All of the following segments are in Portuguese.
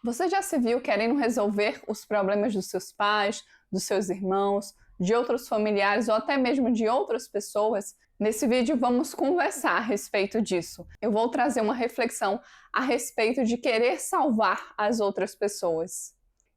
Você já se viu querendo resolver os problemas dos seus pais, dos seus irmãos, de outros familiares ou até mesmo de outras pessoas? Nesse vídeo vamos conversar a respeito disso. Eu vou trazer uma reflexão a respeito de querer salvar as outras pessoas.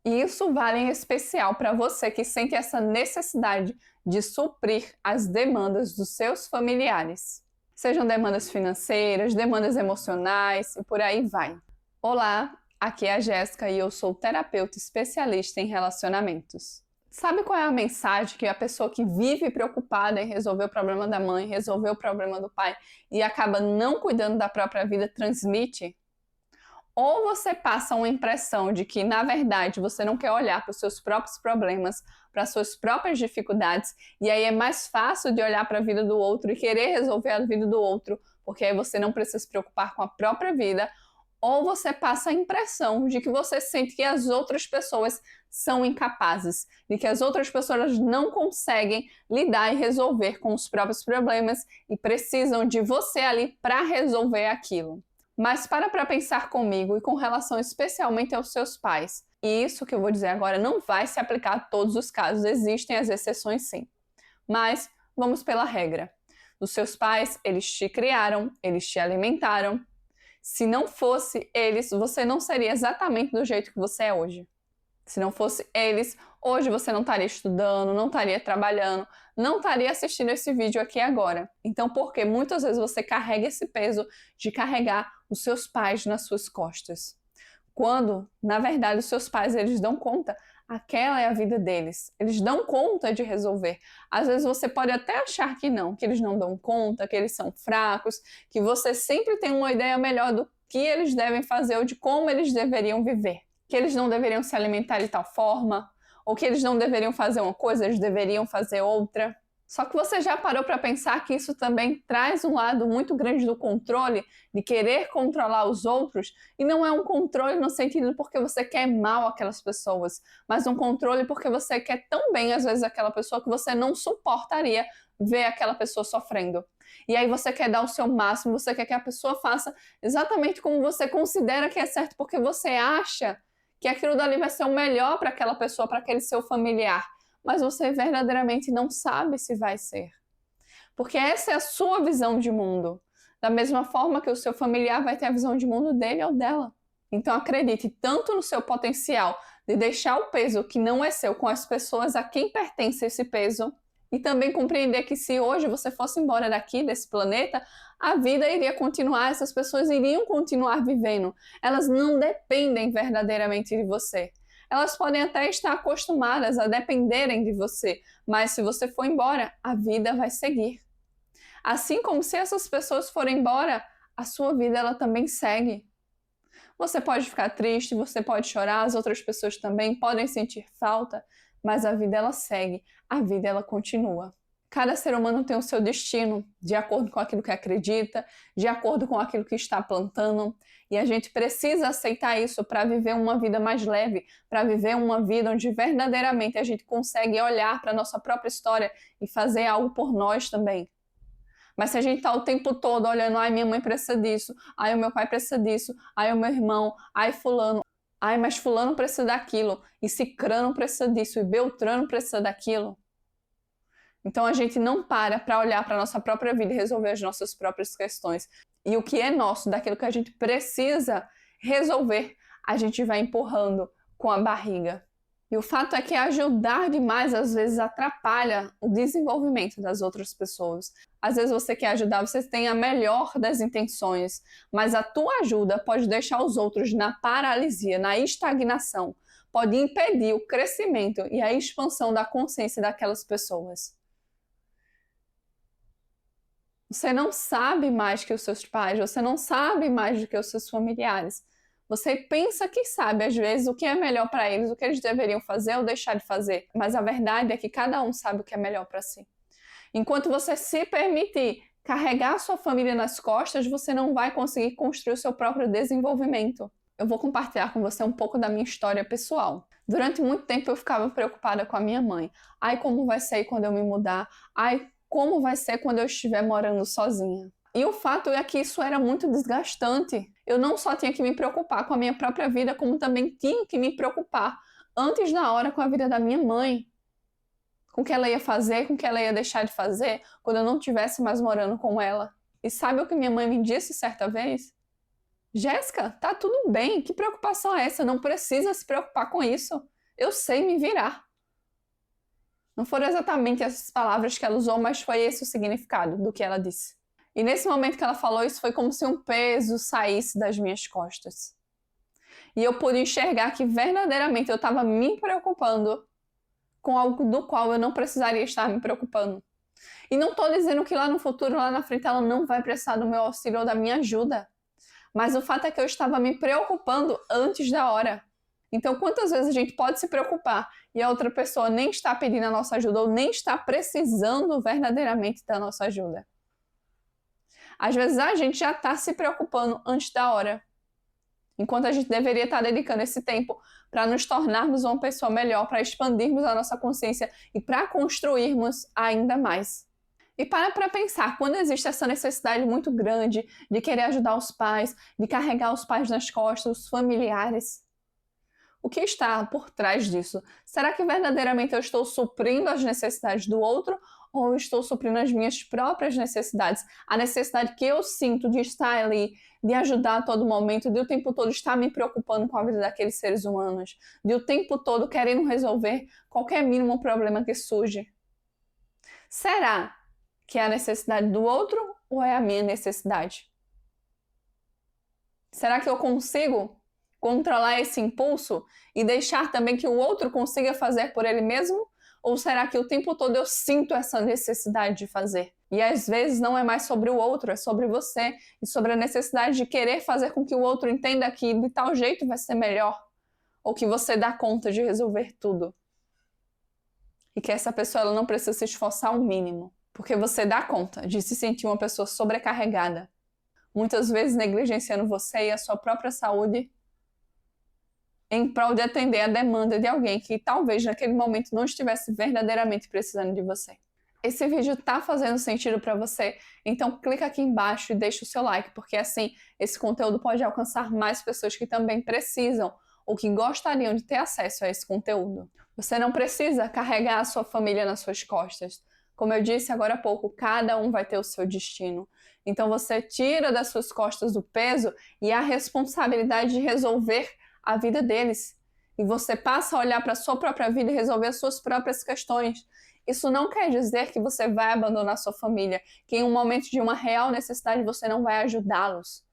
E isso vale em especial para você que sente essa necessidade de suprir as demandas dos seus familiares. Sejam demandas financeiras, demandas emocionais e por aí vai. Olá! Aqui é a Jéssica e eu sou terapeuta especialista em relacionamentos. Sabe qual é a mensagem que a pessoa que vive preocupada em resolver o problema da mãe, resolver o problema do pai e acaba não cuidando da própria vida transmite? Ou você passa uma impressão de que, na verdade, você não quer olhar para os seus próprios problemas, para as suas próprias dificuldades, e aí é mais fácil de olhar para a vida do outro e querer resolver a vida do outro, porque aí você não precisa se preocupar com a própria vida. Ou você passa a impressão de que você sente que as outras pessoas são incapazes, de que as outras pessoas não conseguem lidar e resolver com os próprios problemas e precisam de você ali para resolver aquilo. Mas para pensar comigo e com relação especialmente aos seus pais. E isso que eu vou dizer agora não vai se aplicar a todos os casos, existem as exceções sim. Mas vamos pela regra. Os seus pais, eles te criaram, eles te alimentaram. Se não fosse eles, você não seria exatamente do jeito que você é hoje. Se não fosse eles, hoje você não estaria estudando, não estaria trabalhando, não estaria assistindo esse vídeo aqui agora. Então, porque muitas vezes você carrega esse peso de carregar os seus pais nas suas costas. Quando, na verdade, os seus pais, eles dão conta, aquela é a vida deles. Eles dão conta de resolver. Às vezes você pode até achar que eles não dão conta, que eles são fracos, que você sempre tem uma ideia melhor do que eles devem fazer ou de como eles deveriam viver. Que eles não deveriam se alimentar de tal forma, ou que eles não deveriam fazer uma coisa, eles deveriam fazer outra. Só que você já parou para pensar que isso também traz um lado muito grande do controle, de querer controlar os outros, e não é um controle no sentido porque você quer mal aquelas pessoas, mas um controle porque você quer tão bem, às vezes, aquela pessoa que você não suportaria ver aquela pessoa sofrendo. E aí você quer dar o seu máximo, você quer que a pessoa faça exatamente como você considera que é certo, porque você acha que aquilo dali vai ser o melhor para aquela pessoa, para aquele seu familiar. Mas você verdadeiramente não sabe se vai ser. Porque essa é a sua visão de mundo. Da mesma forma que o seu familiar vai ter a visão de mundo dele ou dela. Então acredite tanto no seu potencial de deixar o peso que não é seu com as pessoas a quem pertence esse peso, e também compreender que se hoje você fosse embora daqui, desse planeta, a vida iria continuar, essas pessoas iriam continuar vivendo. Elas não dependem verdadeiramente de você. Elas podem até estar acostumadas a dependerem de você, mas se você for embora, a vida vai seguir. Assim como se essas pessoas forem embora, a sua vida ela também segue. Você pode ficar triste, você pode chorar, as outras pessoas também podem sentir falta, mas a vida ela segue, a vida ela continua. Cada ser humano tem o seu destino, de acordo com aquilo que acredita, de acordo com aquilo que está plantando, e a gente precisa aceitar isso para viver uma vida mais leve, para viver uma vida onde verdadeiramente a gente consegue olhar para a nossa própria história e fazer algo por nós também. Mas se a gente está o tempo todo olhando, ai, minha mãe precisa disso, ai, o meu pai precisa disso, ai, o meu irmão, ai, fulano, ai, mas fulano precisa daquilo, e cicrano precisa disso, e beltrano precisa daquilo. Então a gente não para olhar para a nossa própria vida e resolver as nossas próprias questões. E o que é nosso, daquilo que a gente precisa resolver, a gente vai empurrando com a barriga. E o fato é que ajudar demais às vezes atrapalha o desenvolvimento das outras pessoas. Às vezes você quer ajudar, você tem a melhor das intenções, mas a tua ajuda pode deixar os outros na paralisia, na estagnação, pode impedir o crescimento e a expansão da consciência daquelas pessoas. Você não sabe mais que os seus pais, você não sabe mais do que os seus familiares. Você pensa que sabe, às vezes, o que é melhor para eles, o que eles deveriam fazer ou deixar de fazer. Mas a verdade é que cada um sabe o que é melhor para si. Enquanto você se permitir carregar a sua família nas costas, você não vai conseguir construir o seu próprio desenvolvimento. Eu vou compartilhar com você um pouco da minha história pessoal. Durante muito tempo eu ficava preocupada com a minha mãe. Ai, como vai ser quando eu me mudar? Ai, como vai ser quando eu estiver morando sozinha? E o fato é que isso era muito desgastante. Eu não só tinha que me preocupar com a minha própria vida, como também tinha que me preocupar antes da hora com a vida da minha mãe. Com o que ela ia fazer, com o que ela ia deixar de fazer quando eu não estivesse mais morando com ela. E sabe o que minha mãe me disse certa vez? Jéssica, tá tudo bem, que preocupação é essa? Não precisa se preocupar com isso. Eu sei me virar. Não foram exatamente essas palavras que ela usou, mas foi esse o significado do que ela disse. E nesse momento que ela falou isso, foi como se um peso saísse das minhas costas. E eu pude enxergar que verdadeiramente eu estava me preocupando com algo do qual eu não precisaria estar me preocupando. E não estou dizendo que lá no futuro, lá na frente, ela não vai precisar do meu auxílio ou da minha ajuda. Mas o fato é que eu estava me preocupando antes da hora. Então, quantas vezes a gente pode se preocupar e a outra pessoa nem está pedindo a nossa ajuda ou nem está precisando verdadeiramente da nossa ajuda? Às vezes a gente já está se preocupando antes da hora, enquanto a gente deveria estar dedicando esse tempo para nos tornarmos uma pessoa melhor, para expandirmos a nossa consciência e para construirmos ainda mais. E para pensar, quando existe essa necessidade muito grande de querer ajudar os pais, de carregar os pais nas costas, os familiares, o que está por trás disso? Será que verdadeiramente eu estou suprindo as necessidades do outro ou eu estou suprindo as minhas próprias necessidades? A necessidade que eu sinto de estar ali, de ajudar a todo momento, de o tempo todo estar me preocupando com a vida daqueles seres humanos, de o tempo todo querendo resolver qualquer mínimo problema que surge. Será que é a necessidade do outro ou é a minha necessidade? Será que eu consigo controlar esse impulso e deixar também que o outro consiga fazer por ele mesmo? Ou será que o tempo todo eu sinto essa necessidade de fazer? E às vezes não é mais sobre o outro, é sobre você e sobre a necessidade de querer fazer com que o outro entenda que de tal jeito vai ser melhor, ou que você dá conta de resolver tudo. E que essa pessoa ela não precisa se esforçar o mínimo, porque você dá conta de se sentir uma pessoa sobrecarregada, muitas vezes negligenciando você e a sua própria saúde em prol de atender a demanda de alguém que talvez naquele momento não estivesse verdadeiramente precisando de você. Esse vídeo está fazendo sentido para você? Então clica aqui embaixo e deixa o seu like, porque assim esse conteúdo pode alcançar mais pessoas que também precisam ou que gostariam de ter acesso a esse conteúdo. Você não precisa carregar a sua família nas suas costas. Como eu disse agora há pouco, cada um vai ter o seu destino. Então você tira das suas costas o peso e a responsabilidade de resolver a vida deles. E você passa a olhar para a sua própria vida e resolver as suas próprias questões. Isso não quer dizer que você vai abandonar sua família, que em um momento de uma real necessidade você não vai ajudá-los,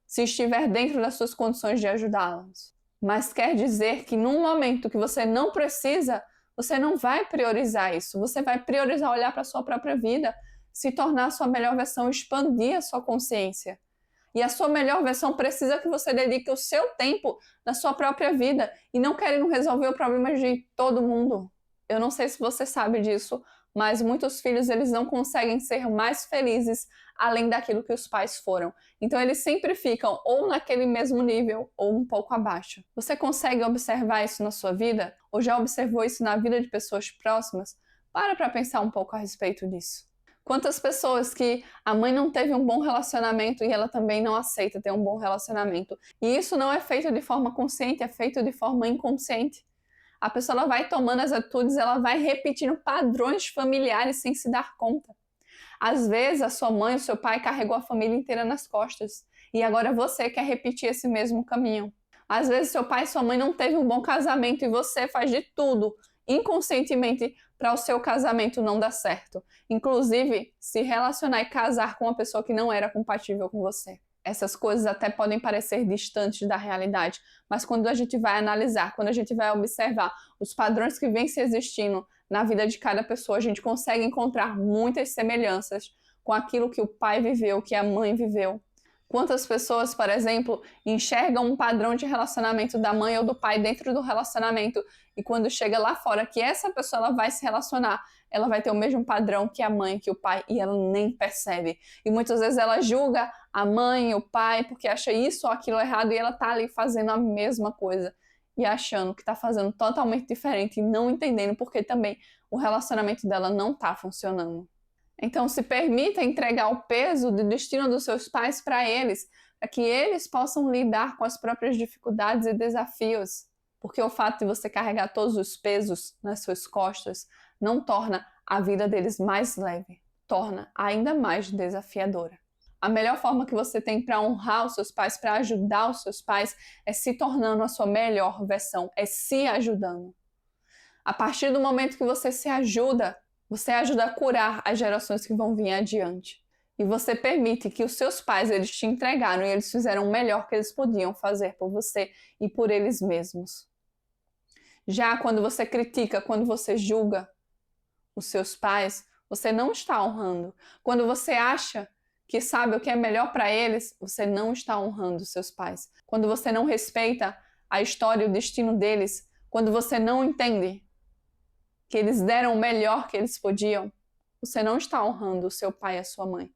se estiver dentro das suas condições de ajudá-los. Mas quer dizer que num momento que você não precisa, você não vai priorizar isso. Você vai priorizar olhar para a sua própria vida, se tornar a sua melhor versão, expandir a sua consciência. E a sua melhor versão precisa que você dedique o seu tempo na sua própria vida e não querendo resolver o problema de todo mundo. Eu não sei se você sabe disso, mas muitos filhos eles não conseguem ser mais felizes além daquilo que os pais foram. Então eles sempre ficam ou naquele mesmo nível ou um pouco abaixo. Você consegue observar isso na sua vida? Ou já observou isso na vida de pessoas próximas? Para pensar um pouco a respeito disso. Quantas pessoas que a mãe não teve um bom relacionamento e ela também não aceita ter um bom relacionamento. E isso não é feito de forma consciente, é feito de forma inconsciente. A pessoa ela vai tomando as atitudes, ela vai repetindo padrões familiares sem se dar conta. Às vezes a sua mãe, o seu pai carregou a família inteira nas costas e agora você quer repetir esse mesmo caminho. Às vezes seu pai e sua mãe não teve um bom casamento e você faz de tudo inconscientemente para o seu casamento não dar certo. Inclusive, se relacionar e casar com uma pessoa que não era compatível com você. Essas coisas até podem parecer distantes da realidade, mas quando a gente vai analisar, quando a gente vai observar os padrões que vêm se existindo na vida de cada pessoa, a gente consegue encontrar muitas semelhanças com aquilo que o pai viveu, que a mãe viveu. Quantas pessoas, por exemplo, enxergam um padrão de relacionamento da mãe ou do pai dentro do relacionamento e quando chega lá fora que essa pessoa ela vai se relacionar, ela vai ter o mesmo padrão que a mãe, que o pai e ela nem percebe. E muitas vezes ela julga a mãe, o pai, porque acha isso ou aquilo errado e ela tá ali fazendo a mesma coisa e achando que tá fazendo totalmente diferente e não entendendo porque também o relacionamento dela não tá funcionando. Então se permita entregar o peso do destino dos seus pais para eles, para que eles possam lidar com as próprias dificuldades e desafios. Porque o fato de você carregar todos os pesos nas suas costas não torna a vida deles mais leve, torna ainda mais desafiadora. A melhor forma que você tem para honrar os seus pais, para ajudar os seus pais, é se tornando a sua melhor versão, é se ajudando. A partir do momento que você se ajuda, você ajuda a curar as gerações que vão vir adiante. E você permite que os seus pais, eles te entregaram e eles fizeram o melhor que eles podiam fazer por você e por eles mesmos. Já quando você critica, quando você julga os seus pais, você não está honrando. Quando você acha que sabe o que é melhor para eles, você não está honrando os seus pais. Quando você não respeita a história e o destino deles, quando você não entende que eles deram o melhor que eles podiam, você não está honrando o seu pai e a sua mãe.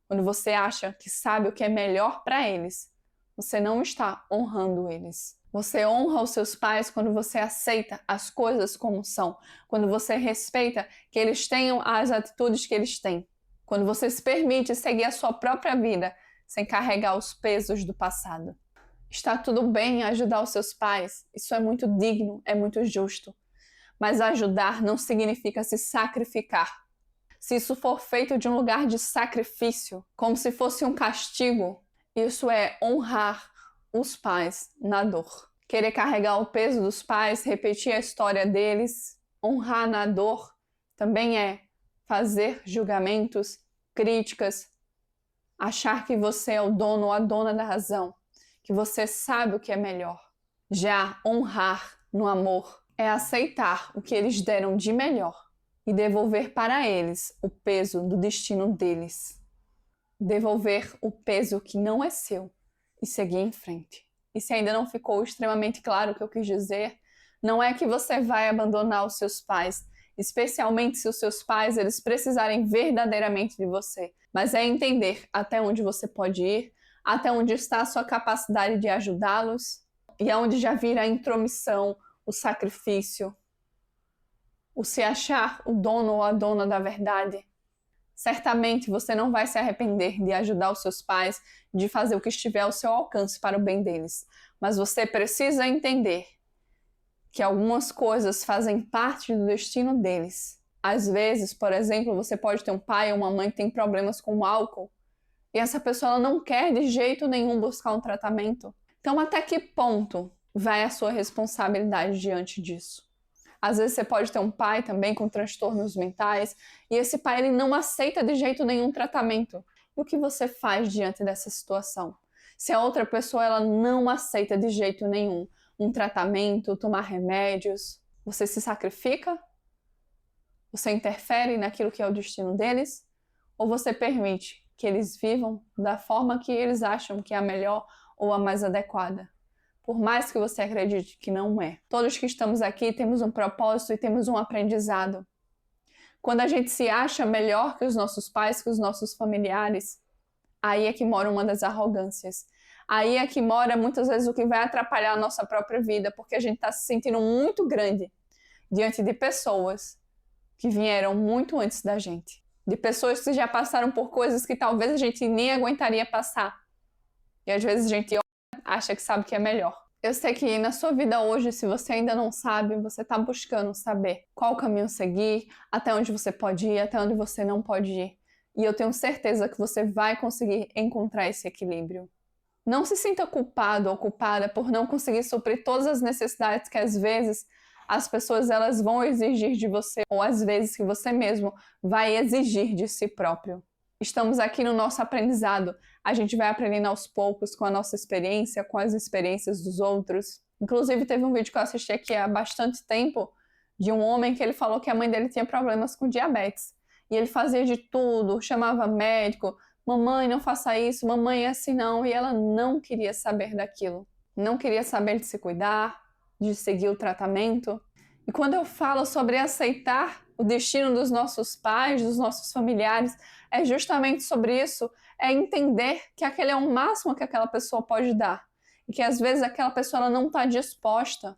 Quando você acha que sabe o que é melhor para eles, você não está honrando eles. Você honra os seus pais quando você aceita as coisas como são, quando você respeita que eles tenham as atitudes que eles têm, quando você se permite seguir a sua própria vida sem carregar os pesos do passado. Está tudo bem ajudar os seus pais, isso é muito digno, é muito justo. Mas ajudar não significa se sacrificar. Se isso for feito de um lugar de sacrifício, como se fosse um castigo, isso é honrar os pais na dor. Querer carregar o peso dos pais, repetir a história deles, honrar na dor, também é fazer julgamentos, críticas, achar que você é o dono ou a dona da razão, que você sabe o que é melhor. Já honrar no amor é aceitar o que eles deram de melhor e devolver para eles o peso do destino deles. Devolver o peso que não é seu e seguir em frente. E se ainda não ficou extremamente claro o que eu quis dizer, não é que você vai abandonar os seus pais, especialmente se os seus pais eles precisarem verdadeiramente de você, mas é entender até onde você pode ir, até onde está a sua capacidade de ajudá-los e aonde já vira a intromissão, o sacrifício, o se achar o dono ou a dona da verdade. Certamente você não vai se arrepender de ajudar os seus pais, de fazer o que estiver ao seu alcance para o bem deles. Mas você precisa entender que algumas coisas fazem parte do destino deles. Às vezes, por exemplo, você pode ter um pai ou uma mãe que tem problemas com o álcool e essa pessoa ela não quer de jeito nenhum buscar um tratamento. Então, até que ponto vai a sua responsabilidade diante disso? Às vezes você pode ter um pai também com transtornos mentais e esse pai ele não aceita de jeito nenhum tratamento. E o que você faz diante dessa situação? Se a outra pessoa ela não aceita de jeito nenhum um tratamento, tomar remédios, você se sacrifica? Você interfere naquilo que é o destino deles? Ou você permite que eles vivam da forma que eles acham que é a melhor ou a mais adequada? Por mais que você acredite que não é. Todos que estamos aqui temos um propósito e temos um aprendizado. Quando a gente se acha melhor que os nossos pais, que os nossos familiares, aí é que mora uma das arrogâncias. Aí é que mora muitas vezes o que vai atrapalhar a nossa própria vida, porque a gente está se sentindo muito grande diante de pessoas que vieram muito antes da gente. De pessoas que já passaram por coisas que talvez a gente nem aguentaria passar. E às vezes a gente acha que sabe o que é melhor. Eu sei que na sua vida hoje, se você ainda não sabe, você está buscando saber qual caminho seguir, até onde você pode ir, até onde você não pode ir. E eu tenho certeza que você vai conseguir encontrar esse equilíbrio. Não se sinta culpado ou culpada por não conseguir suprir todas as necessidades que às vezes as pessoas elas vão exigir de você, ou às vezes que você mesmo vai exigir de si próprio. Estamos aqui no nosso aprendizado. A gente vai aprendendo aos poucos com a nossa experiência, com as experiências dos outros. Inclusive, teve um vídeo que eu assisti aqui há bastante tempo de um homem que ele falou que a mãe dele tinha problemas com diabetes. E ele fazia de tudo, chamava médico, mamãe, não faça isso, mamãe, é assim não. E ela não queria saber daquilo. Não queria saber de se cuidar, de seguir o tratamento. E quando eu falo sobre aceitar o destino dos nossos pais, dos nossos familiares, é justamente sobre isso, é entender que aquele é o máximo que aquela pessoa pode dar. E que às vezes aquela pessoa ela não está disposta.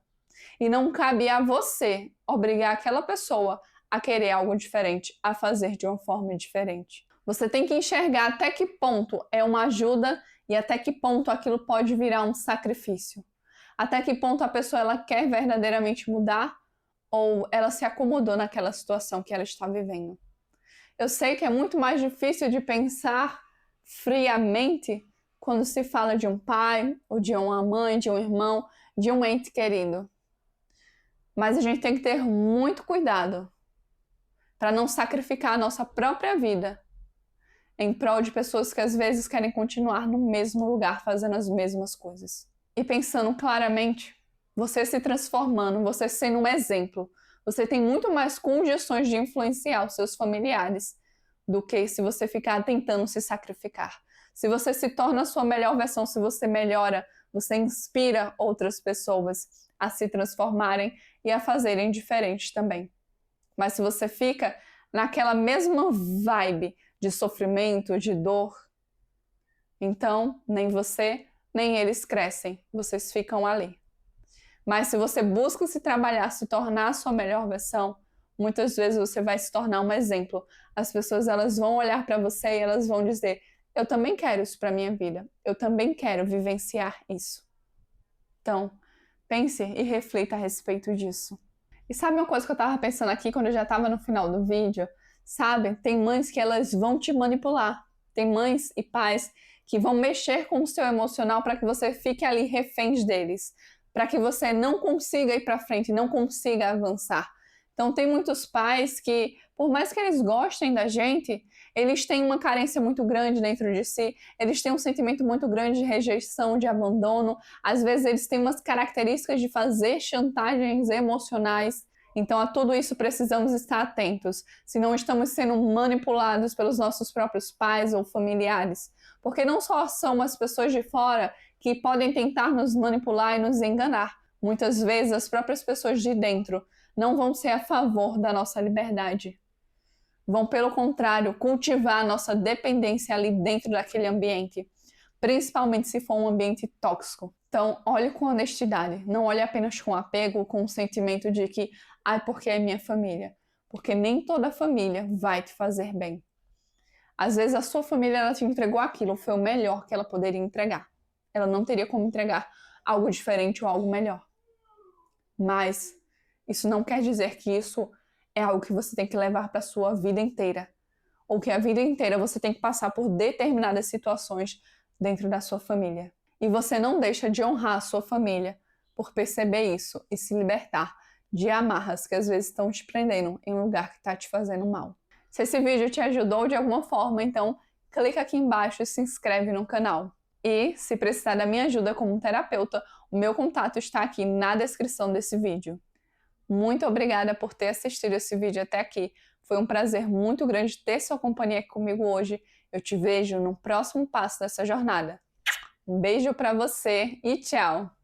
E não cabe a você obrigar aquela pessoa a querer algo diferente, a fazer de uma forma diferente. Você tem que enxergar até que ponto é uma ajuda E até que ponto aquilo pode virar um sacrifício? Até que ponto a pessoa ela quer verdadeiramente mudar ou ela se acomodou naquela situação que ela está vivendo? Eu sei que é muito mais difícil de pensar friamente quando se fala de um pai, ou de uma mãe, de um irmão, de um ente querido. Mas a gente tem que ter muito cuidado para não sacrificar a nossa própria vida em prol de pessoas que às vezes querem continuar no mesmo lugar fazendo as mesmas coisas. E pensando claramente, você se transformando, você sendo um exemplo, você tem muito mais condições de influenciar os seus familiares do que se você ficar tentando se sacrificar. Se você se torna a sua melhor versão, se você melhora, você inspira outras pessoas a se transformarem e a fazerem diferente também. Mas se você fica naquela mesma vibe de sofrimento, de dor, então nem você, nem eles crescem, vocês ficam ali. Mas se você busca se trabalhar, se tornar a sua melhor versão, muitas vezes você vai se tornar um exemplo. As pessoas elas vão olhar para você e elas vão dizer: eu também quero isso para minha vida, eu também quero vivenciar isso. Então, pense e reflita a respeito disso. E sabe uma coisa que eu estava pensando aqui quando eu já estava no final do vídeo? Sabe, tem mães que elas vão te manipular. Tem mães e pais que vão mexer com o seu emocional para que você fique ali refém deles, para que você não consiga ir para frente, não consiga avançar. Então tem muitos pais que, por mais que eles gostem da gente, eles têm uma carência muito grande dentro de si, eles têm um sentimento muito grande de rejeição, de abandono. Às vezes eles têm umas características de fazer chantagens emocionais. Então a tudo isso precisamos estar atentos, se não estamos sendo manipulados pelos nossos próprios pais ou familiares. Porque não só são as pessoas de fora que podem tentar nos manipular e nos enganar. Muitas vezes as próprias pessoas de dentro não vão ser a favor da nossa liberdade. Vão, pelo contrário, cultivar a nossa dependência ali dentro daquele ambiente, principalmente se for um ambiente tóxico. Então, olhe com honestidade, não olhe apenas com apego, com o sentimento de que, porque é minha família. Porque nem toda família vai te fazer bem. Às vezes a sua família ela te entregou aquilo, foi o melhor que ela poderia entregar. Ela não teria como entregar algo diferente ou algo melhor. Mas isso não quer dizer que isso é algo que você tem que levar para a sua vida inteira. Ou que a vida inteira você tem que passar por determinadas situações dentro da sua família. E você não deixa de honrar a sua família por perceber isso e se libertar de amarras que às vezes estão te prendendo em um lugar que está te fazendo mal. Se esse vídeo te ajudou de alguma forma, então clica aqui embaixo e se inscreve no canal. E, se precisar da minha ajuda como terapeuta, o meu contato está aqui na descrição desse vídeo. Muito obrigada por ter assistido esse vídeo até aqui. Foi um prazer muito grande ter sua companhia aqui comigo hoje. Eu te vejo no próximo passo dessa jornada. Um beijo para você e tchau!